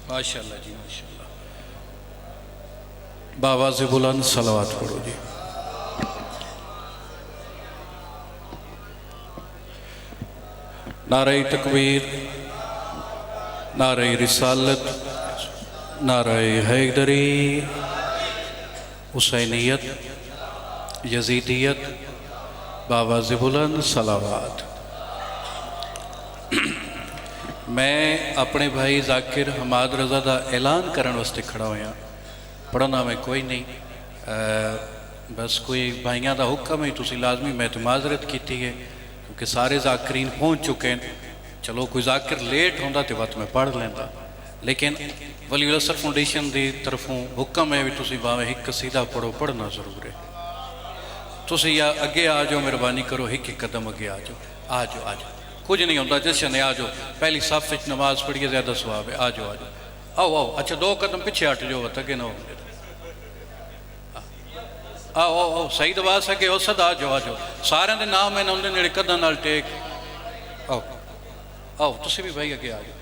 ماشاءاللہ جی ماشاءاللہ. بآواز بلند صلوات پڑھو جی. نعرہ تکبیر، نعرہ رسالت، نعرہ حیدری، حسینیت، یزیدیت، بآواز بلند صلوات. میں اپنے بھائی ذاکر حماد رضا دا اعلان کرن واسطے کھڑا ہویا. پڑھنا میں کوئی نہیں، بس کوئی بھائیاں دا حکم ہے تسی لازمی میں تو معذرت کیتی ہے کیونکہ سارے ذاکرین پہنچ چکے ہیں. چلو کوئی ذاکر لیٹ ہوندہ تے وقت میں پڑھ لیندہ، لیکن ولی الاسر فاؤنڈیشن دی طرفوں حکم ہے بھی تسی باویں ایک قصیدہ پڑھو، پڑھنا ضرور ہے. تسی یا اگے آ جاؤ، مہربانی کرو، ایک قدم اگے آ جاؤ. آ جاؤ آ جاؤ، کچھ نہیں ہوتا جشن ہے. آ جاؤ، پہلی صف وچ نماز پڑھیے زیادہ ثواب ہے. آ جاؤ آ جاؤ، آؤ آؤ. اچھا 2 قدم پیچھے ہٹ جاؤ، اگے نہ ہو. آؤ آؤ آؤ، صحیح دبا سکے ہو صد. آ جاؤ آ جاؤ، سارے دے نام ہیں اندر نیڑے قدم نال ٹیک. آؤ آؤ تسی بھی بھائی اگے آ جاؤ.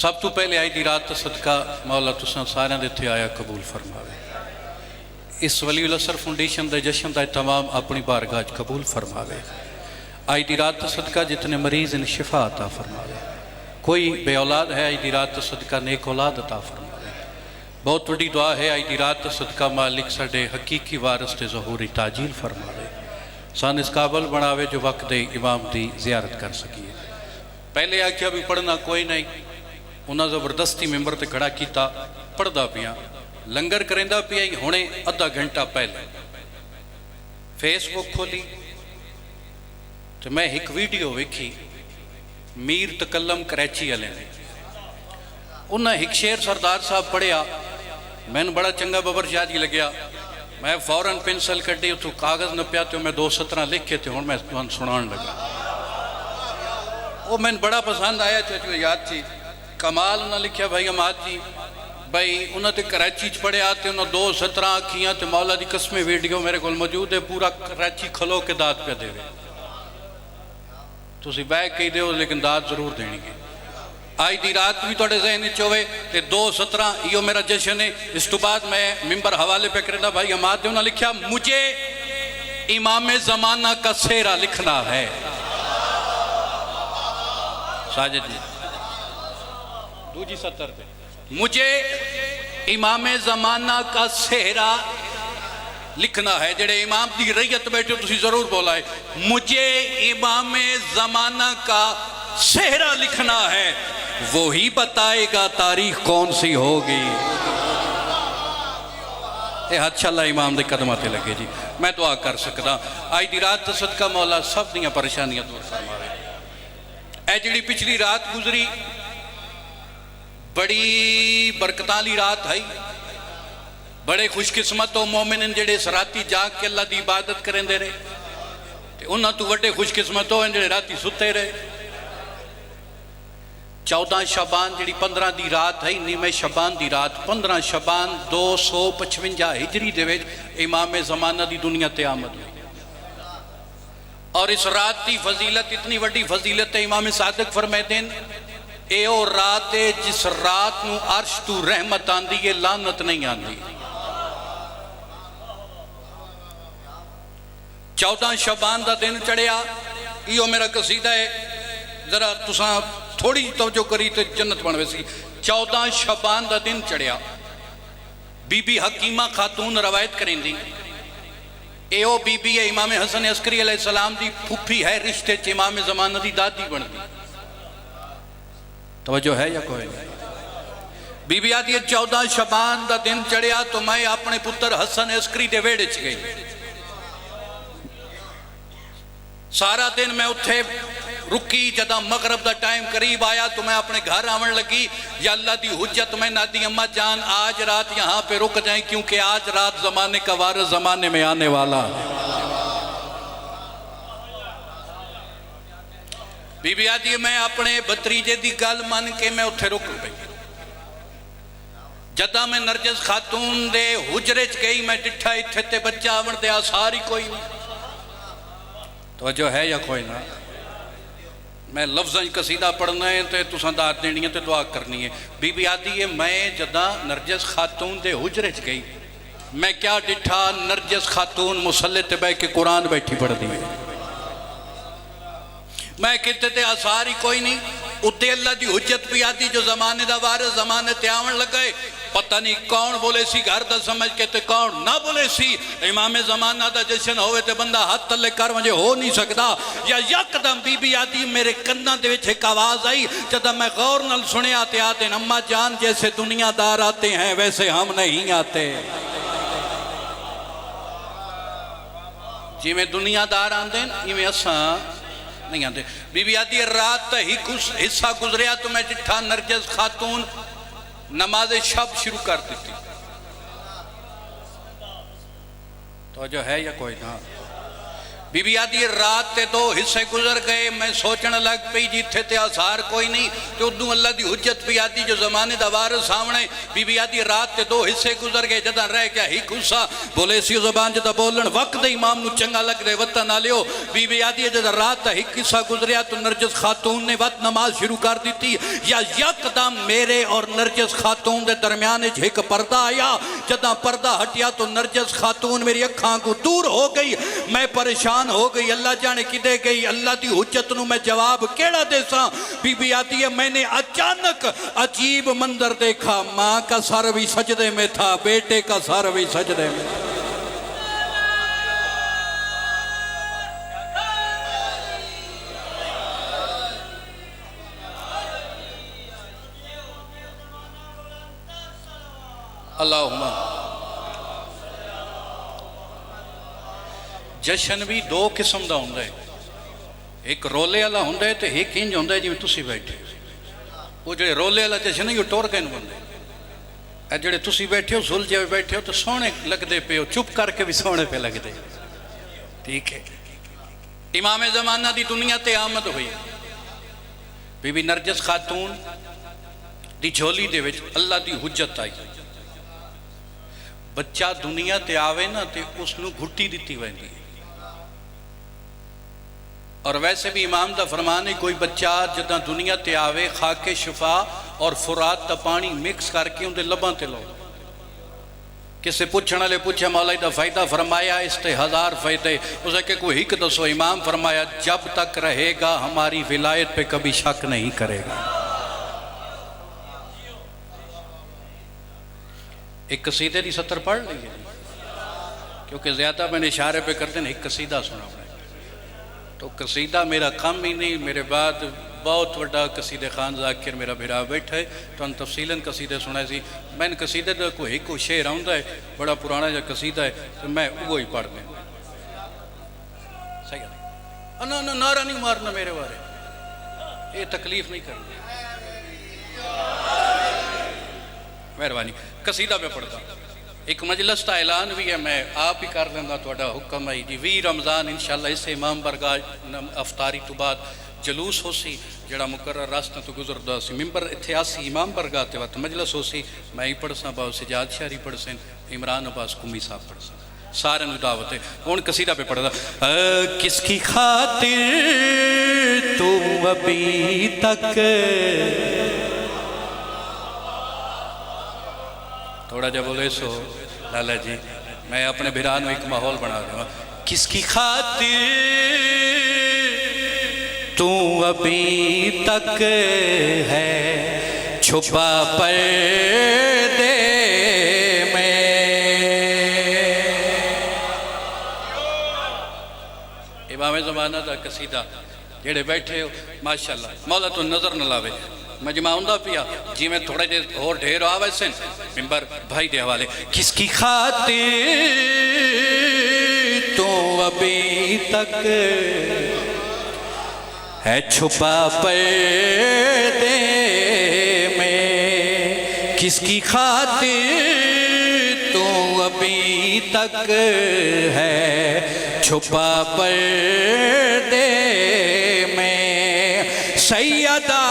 سب تو پہلے آئی دی رات صدقہ مولا تساں سارے دے تھے آیا قبول فرماوے. اس ولی الاسر فاؤنڈیشن دے جشن دا تمام اپنی بارگاہ قبول فرماوے. آئی دی رات صدقہ جتنے مریض ان شفا عطا فرماوے. کوئی بے اولاد ہے، آئی دی رات صدقہ نیک اولاد عطا فرماوے. بہت بڑی دعا ہے، آئی دی رات صدقہ مالک ساڑے حقیقی وارث تے ظہوری تاجیل فرماوے. سان اس قابل بناوے جو وقت دے امام دی زیارت کر سکیے. پہلے آکھیا بھی پڑھنا کوئی نہیں، انہاں زبردستی ممبر تے کھڑا کیتا. پڑھ دا پیا، لنگر کرندہ پیا ہی ہونے ادھا گھنٹہ پہلے فیس بک کھولی تو میں ایک ویڈیو ویکھی میر تکلم کریچی والے نے. انہاں ایک شعر سردار صاحب پڑھیا، میں نے بڑا چنگا ببر شاہ جی لگیا. میں فوراً پینسل کٹی، اتھو کاغذ نہ پیا تو میں 2 سطرہ لکھ کے تھے، ہوں میں سنان لگا. وہ میں نے بڑا پسند آیا، چاچو یاد تھی. کمال انہاں لکھیا بھائی حماد جی، بھائی انہاں تے کراچی پڑھے آتے، انہاں 2 سطرہ آکھیاں تے مولا دی قسمیں ویڈیو میرے کو موجود ہے. پورا کراچی کھلو کے داد پہ دے وے. تسی بیک کہی دے ہو لیکن داد ضرور دینی گے. آئی دی رات بھی توڑے ذہن چوئے تے 2 سطرہ یہ میرا جشن ہے. اس تو بعد میں ممبر حوالے پہ کرنا بھائی حماد دے. انہاں لکھیا مجھے امام زمانہ کا سہرہ لکھنا ہے. ساجد جی دوجی سطر پہ، مجھے امام زمانہ کا سہرہ لکھنا ہے. جڑے امام دی ریت بیٹھے تسی ضرور بولائے، مجھے امام زمانہ کا سہرہ لکھنا ہے، وہی بتائے گا تاریخ کون سی ہوگی. اے اچھا اللہ امام دے قدماتے لگے جی. میں دعا کر سکتا آئی دی رات صدقہ مولا سب دیاں پریشانیاں دور فرماوے. اے جڑی پچھلی رات گزری بڑی برکتالی رات ہے. بڑے خوش قسمت و مومن جڑے اس راتی جاگ کے اللہ دی عبادت کریں دے رہے، انہاں تو وڈے خوش قسمت ہو جڑے راتی ستے رہے. 14 شعبان جڑی 15 دی رات ہے، نیمہ شعبان دی رات 15 شعبان 255 ہجری دے وچ امام زمانہ دی دنیا تے آمد ہوئی. اور اس رات دی فضیلت اتنی وڈی فضیلت ہے، امام صادق فرمائے دیں اے او رات ہے جس رات نو عرش تو رحمت آن دی، یہ لعنت نہیں آن دی. 14 شعبان دا دن چڑھیا. یہ میرا قصیدہ ہے، ذرا تساں تھوڑی توجہ کری تو جنت بن ویسی. 14 شعبان دا دن چڑھیا. بی بی حکیمہ خاتون روایت کریں دی. اے او بی بی ہے امام حسن عسکری علیہ السلام دی پھوپھی ہے، رشتے چ امام زمانہ دی دادی بن دی. توجہ ہے یا کوئی نہیں؟ بی بی آتی ہے 14 شعبان دا دن چڑھیا تو میں اپنے پتر حسن عسکری دے ویڑے چ گئی. سارا دن میں اتھے رکی. جدہ مغرب دا ٹائم قریب آیا تو میں اپنے گھر آمن لگی. یا اللہ دی حجت میں نادی اماں جان آج رات یہاں پہ رک جائیں کیونکہ آج رات زمانے کا وارث زمانے میں آنے والا. بی بی آتی ہے میں اپنے بتریجے دی گل من کے میں اتھے رک گئی. جدہ میں نرجس خاتون دے حجرے چ گئی میں ڈٹھا اتھے تے بچہ آمن دے آساری کوئی نہیں. توجہ ہے یا کوئی نہ؟ میں لفظاں قصیدہ پڑھنا ہے تو تساں داد دینی ہے تو دعا کرنی ہے۔ بی بی آدھی ہے میں جداں نرجس خاتون دے حجرے چ گئی، میں کیا ڈٹھا نرجس خاتون مصلی تے بیٹھ کے قرآن بیٹھی پڑھ دی ہے۔ میں کہتے تے آثار ہی کوئی نہیں، اتنے اللہ دی حجت بھی آدھی جو زمانے دا وارث زمانے تے آون لگائے، پتہ نہیں کون بولے سی گھر دا سمجھ کے تے کون نہ بولے سی۔ امام زمانہ دا جشن ہوئے تے بندہ ہاتھ تلے کر مجھے ہو نہیں سکتا۔ یا یکدم بی بی آدھی میرے کناں دے وچ ایک آواز آئی، جدہ میں غور نال سنے آتے آتے اماں جان جیسے دنیا دار آتے ہیں ویسے ہم نہیں آتے۔ جی میں دنیا دار آندے یہ میں اساں نہیں آتے۔ بی بی آدھی رات ہی کچھ حصہ گزریا تو میں جٹھا نرجس خاتون نماز شب شروع کر دیتی۔ تو جو ہے یا کوئی نہ، بی بی آدھی رات تے دو حصے گزر گئے، میں سوچنے لگ پئی جیتھے تے آثار کوئی نہیں، تو ادھوں اللہ دی حجت بھی آدھی جو زمانے دا وارث سامنے۔ بی بی آدھی رات تے دو حصے گزر گئے، جدہ رہ گیا ہی کھوسا بولے سی زبان جدہ بولن وقت دے امام نو چنگا لگ دے وطن آلیو۔ بی بی آدھی جدہ رات تے ہی کھوسا گزریا تو نرجس خاتون نے وقت نماز شروع کر دیتی۔ یا یکدم میرے اور نرجس خاتون دے درمیان ایک پردہ آیا، جدہ پردہ ہٹیا تو نرجس خاتون میری اکھاں کو دور ہو گئی، میں پریشان ہو گئی، اللہ جانے کی دے گئی، اللہ دی حجت نو میں جواب کیڑا دے ساں۔ بی بی آتی ہے میں نے اچانک عجیب منظر دیکھا، ماں کا سر بھی سجدے میں تھا، بیٹے کا سر بھی سجدے میں تھا۔ اللہم جشن بھی دو قسم دا ہوندہ ہے، ایک رولے والا ہوندہ ہے تو ایک انج ہوندہ ہے جی میں تسی بیٹھے، وہ جڑے رولے والا جشن ہے یہ ٹور گئے بندے، اے جڑے تسی بیٹھے ہو زل جے بیٹھے ہو تو سونے لگ دے پہ ہو، چپ کر کے بھی سونے پہ لگ دے، ٹھیک ہے۔ امام زمانہ دی دنیا تے آمد ہوئی، بی بی نرجس خاتون دی جھولی دے وچ اللہ دی حجت آئی، بچہ دنیا تے آوے نا تے اس نو گھٹی دیتی ویندی، اور ویسے بھی امام دا فرمان ہے کوئی بچہ جدہ دنیا تے آوے خاک شفا اور فرات دا پانی مکس کر کے اندے لباں تے لو۔ کسے پوچھنا لے پوچھے مولائی دا فائدہ فرمایا اس تے 1000 فائدے، اسے کہ کوئی ہک دسو، امام فرمایا جب تک رہے گا ہماری ولایت پہ کبھی شک نہیں کرے گا۔ ایک قصیدے دی سطر پڑھ لیجئے کیونکہ زیادہ میں نے اشارے پہ کرتے ہیں، ایک قصیدہ سنا ہوں تو قصیدہ میرا کم ہی نہیں، میرے بعد بہت وڈا قصیدہ خان ذاکر میرا بھیرا بیٹھا ہے تو ان تفصیلاً قصیدے سنا سی۔ میں نے قصیدے دا کوئی ایک شعر آؤندہ ہے، بڑا پرانا جا قصیدہ ہے تو میں وہی پڑھ دیں۔ صحیح ہے نا، نعرہ نہیں مارنا میرے بارے، یہ تکلیف نہیں کرنا، مہربانی قصیدہ پہ پڑھتا ہوں۔ ایک مجلس تا اعلان بھی ہے، میں آپ ہی کر دینا تو اڈا حکم ہے جی 20 رمضان انشاءاللہ اس سے امام برگاہ افطاری تو بعد جلوس ہو سی جڑا مقرر راستہ تو گزر دا سی، ممبر اتھے آسی امام برگاہ تے وقت مجلس ہو سی، میں ہی پڑھ ساں، باؤ سجاد شہری پڑھ سیں، عمران عباس کمی صاحب پڑھ ساں، سارے نو دعوت ہے۔ ان قصیدہ پہ پڑھ دا کس کی خاطر تو ابھی تک، تھوڑا جب بولے سو لالا جی میں اپنے بھرانوں ایک ماحول بنا دوں، کس کی خاطر تو ابھی تک ہے چھپا پردے میں، امام زمانہ دا قصیدہ جڑے بیٹھے ہو ماشاءاللہ مولا تو نظر نہ لاوے، مجمع ہوندہ پیا جی میں تھوڑے دیر اور ڈھیر آوے سن ممبر بھائی دے حوالے، کس کی خاطر تو ابھی تک ہے چھپا پردے میں، کس کی خاطر تو ابھی تک ہے چھپا پردے میں، سیدہ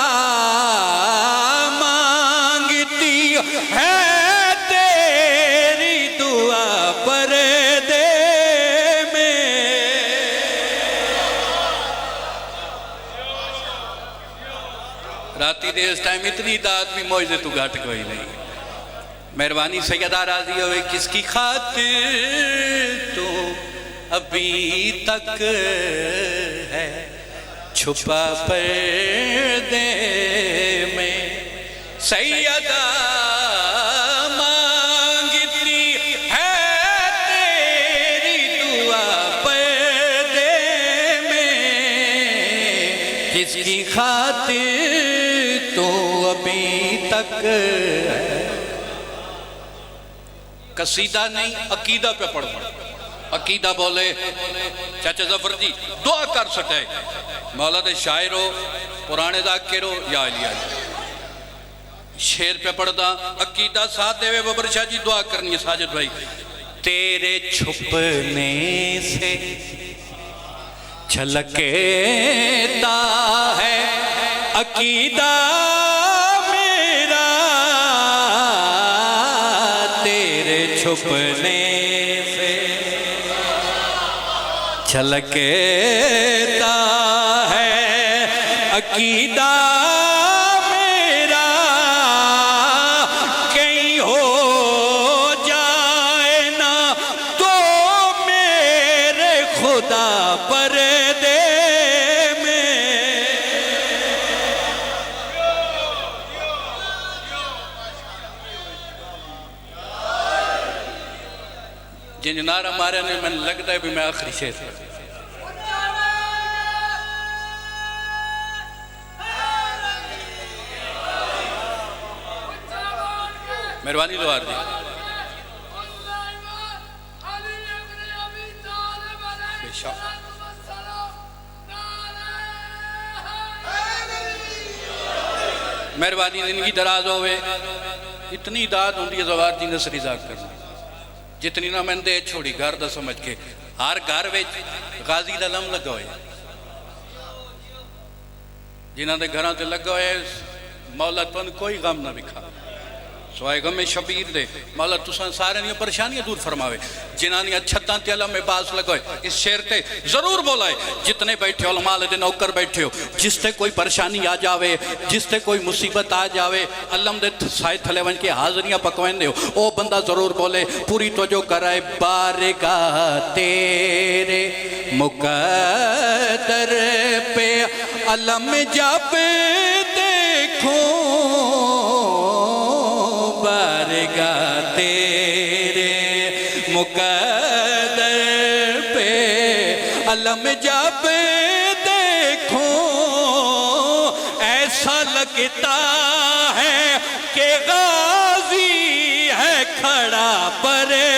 مانگتی ہے تیری دعا پردے میں، راتی دے اس ٹائم اتنی داد بھی موجزے تو گھٹ کوئی نہیں مہربانی سیدہ راضی ہوئے کس کی خاطر تو ابھی تک ہے چھپا پردے میں سیدہ مانگتی ہے تیری دعا پردے میں کس کی خاطر تو ابھی تک ہے قصیدہ نہیں عقیدہ پہ پڑھنا عقیدہ بولے چاچا ظفر جی دعا کر سکتے مولا دے شاعر ہو پرانے ذاکر ہو یا علی شیر پہ پڑھدا عقیدہ ساتھ دے وے ببر شاہ جی دعا کرنی ہے ساجد بھائی تیرے چھپنے سے چھلکتا ہے عقیدہ میرا تیرے چھپنے چھلکتا ہے عقیدہ میرا کہیں ہو جائے نا تو میرے خدا پردے میں جن نعرہ مارے نے میں لگتا ہے بھی میں آخری شیر مہربانی دوار دی مہربانی زندگی دراز ہوئے اتنی داد ہوندی ہے زوار دی نصری ذاک کرنا جتنی نہ میں دے چھوڑی گھر دا سمجھ کے ہر گھر ویچ غازی دا لم لگا ہوئے جنہاں دے گھران تے لگا ہوئے مولا تن کوئی غم نہ بکھا سوائے غم شبیر دے مولا تسان سارے نہیں پریشانیاں دور فرماوے جنہانی اچھتاں تے علم میں باز لگوئے اس شیر تے ضرور بولائے جتنے بیٹھے علماء دے نوکر بیٹھے ہو جس تے کوئی پریشانی آ جاوے جس تے کوئی مصیبت آ جاوے علم دے سائے تھلے ون کے حاضریاں پکوین دے ہو او بندہ ضرور بولے پوری توجہ کرائے بارگاہ تیرے مقدر پہ علم جب دیکھوں بارگاہ تیرے مقدر پہ علم جب دیکھوں ایسا لگتا ہے کہ غازی ہے کھڑا پردے